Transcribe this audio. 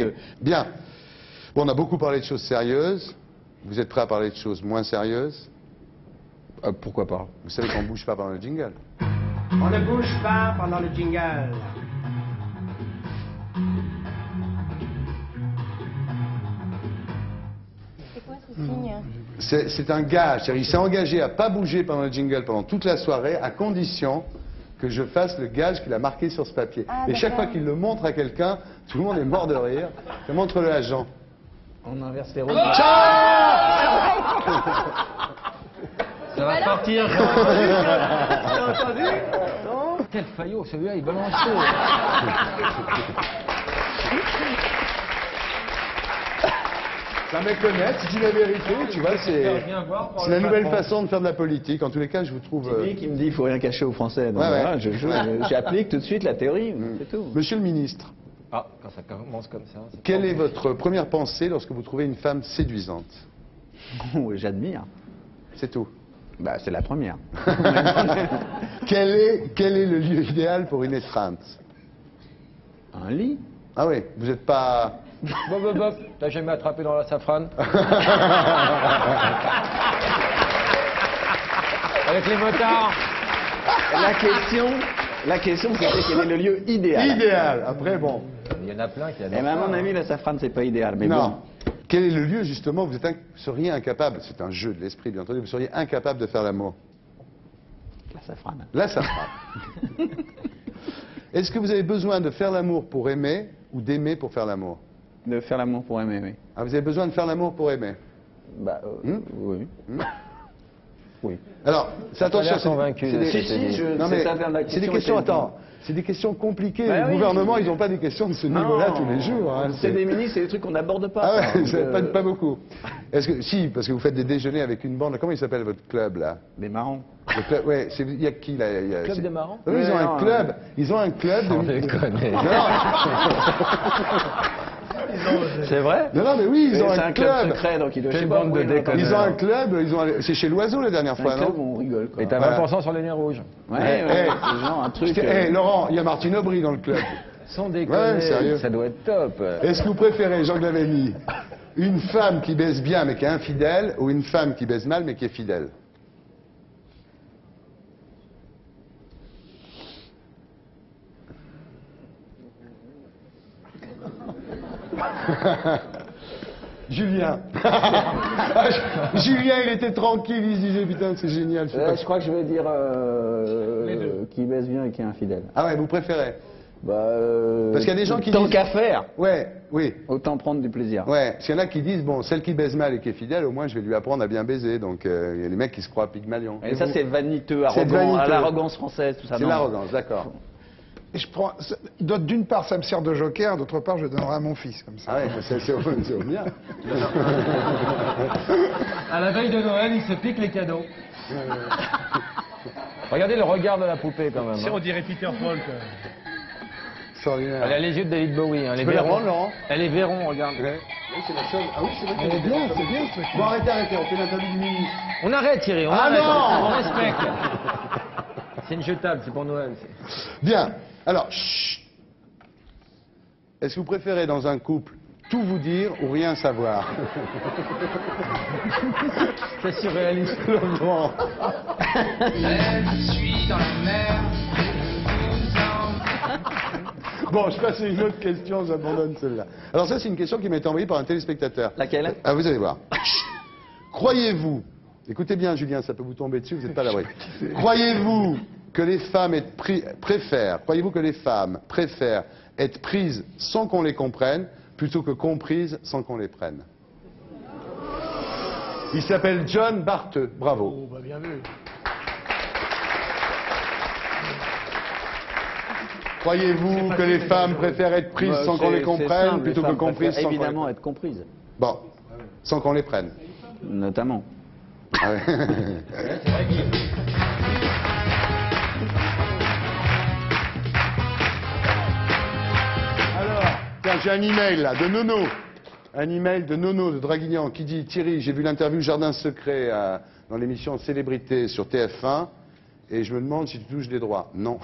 de... Bien. Bon, on a beaucoup parlé de choses sérieuses. Vous êtes prêts à parler de choses moins sérieuses? Pourquoi pas? Vous savez qu'on ne bouge pas pendant le jingle. On ne bouge pas pendant le jingle. C'est quoi ce signe? C'est un gage. Il s'est engagé à ne pas bouger pendant le jingle pendant toute la soirée, à condition que je fasse le gage qu'il a marqué sur ce papier. Et chaque fois qu'il le montre à quelqu'un, tout le monde est mort de rire. Montre-le à Jean. On inverse les rôles. Ça va partir, j'ai entendu. Quel faillot, celui-là, il balance chaud. Ça me connaît, si tu la vérité, tu vois, c'est la nouvelle façon de faire de la politique. En tous les cas, je vous trouve... Qui me dit qu'il ne faut rien cacher aux Français. Donc voilà, j'applique tout de suite la théorie, c'est tout. Monsieur le ministre, Ah, quand ça commence comme ça... quelle est votre première pensée lorsque vous trouvez une femme séduisante? J'admire. C'est tout. Bah, c'est la première. Quel est le lieu idéal pour une étreinte? Un lit. Ah oui, vous n'êtes pas... Bob, t'as jamais attrapé dans la safrane? Avec les motards? La question, c'était quel est le lieu idéal. Idéal. Après, bon. Il y en a plein qui adorent. Eh ben, à mon avis, la safrane, c'est pas idéal. Mais Non. bon. Quel est le lieu, justement, où vous seriez incapable, c'est un jeu de l'esprit, bien entendu, vous seriez incapable de faire l'amour? La safrane. La safrane. Est-ce que vous avez besoin de faire l'amour pour aimer ou d'aimer pour faire l'amour? De faire l'amour pour aimer, oui. Ah, vous avez besoin de faire l'amour pour aimer? Bah, oui. Oui. Alors, c'est attention, convaincu. Non, mais c'est des questions, attends, c'est des questions compliquées. Bah, le gouvernement, ils n'ont pas des questions de ce niveau-là tous les jours. Hein, c'est des ministres, c'est des trucs qu'on n'aborde pas. Ah ouais, donc, pas beaucoup. Est-ce que si, parce que vous faites des déjeuners avec une bande. Comment il s'appelle votre club là? Des marrons. Le club, ouais. Il y a qui là? Club des marrons. Oui, ils ont un club. Ils ont un club. On déconne. C'est vrai? Non, mais oui, ils ont C'est un un club secret, donc ils doivent... Quelle bande de déconneurs. Ils ont un club. C'est chez l'Oiseau la dernière fois, Un club non? où on rigole, quoi. Et t'as 20% sur les nez rouges. Ouais, c'est genre un truc... Laurent, il y a Martine Aubry dans le club. Sans déconner, Ouais, sérieux. ça doit être top. Est-ce que vous préférez, Jean Glavelli, une femme qui baise bien mais qui est infidèle ou une femme qui baise mal mais qui est fidèle? Julien. Julien, il était tranquille, il se disait putain c'est génial. Je crois que je vais dire qui baisse bien et qui est infidèle. Ah ouais, vous préférez? Bah, Parce qu'il y a des gens qui tant disent... qu'à faire, Ouais, oui. autant prendre du plaisir. Ouais, parce qu'il y en a qui disent, bon, celle qui baise mal et qui est fidèle, au moins je vais lui apprendre à bien baiser. Donc il y a des mecs qui se croient Pygmalion. Et ça, vous? c'est vaniteux, C'est arrogant, vaniteux. à l'arrogance française, tout ça. C'est non. l'arrogance, d'accord. D'une part, ça me sert de joker, d'autre part, je le donnerai à mon fils, comme ça. Ah ouais, c'est au bien. À la veille de Noël, il se pique les cadeaux. Regardez le regard de la poupée quand même. On dirait Peter Falk. Elle a les yeux de David Bowie. Hein, Tu peux la prendre, Laurent? Elle est Véron, regarde. Oui, c'est la seule. Ah oui, c'est vrai Elle est bien, c'est bien, ce Bon, arrêtez, on fait l'interview du ministre. On arrête, Thierry. On Ah arrête. non On respecte. C'est une jetable, c'est pour Noël. Bien, alors, chut. Est-ce que vous préférez dans un couple tout vous dire ou rien savoir? C'est surréaliste. Laurent. Je suis dans la mer. Bon, je passe à une autre question, j'abandonne celle-là. Alors ça, c'est une question qui m'a été envoyée par un téléspectateur. Laquelle? Ah, vous allez voir. Croyez-vous, écoutez bien Julien, ça peut vous tomber dessus, vous n'êtes pas à l'abri. Croyez-vous que les femmes croyez-vous que les femmes préfèrent être prises sans qu'on les comprenne, plutôt que comprises sans qu'on les prenne? Il s'appelle John Barteux, bravo. Oh, bah bien vu. Croyez-vous que les femmes préfèrent être prises sans qu'on les comprenne, plutôt que comprises sans qu'on les prenne? Évidemment, être comprises. Bon, sans qu'on les prenne. Notamment. Ah ouais. Alors, tiens, j'ai un email là, de Nono. Un email de Nono de Draguignan qui dit: Thierry, j'ai vu l'interview Jardin Secret dans l'émission Célébrité sur TF1 et je me demande si tu touches des droits. Non.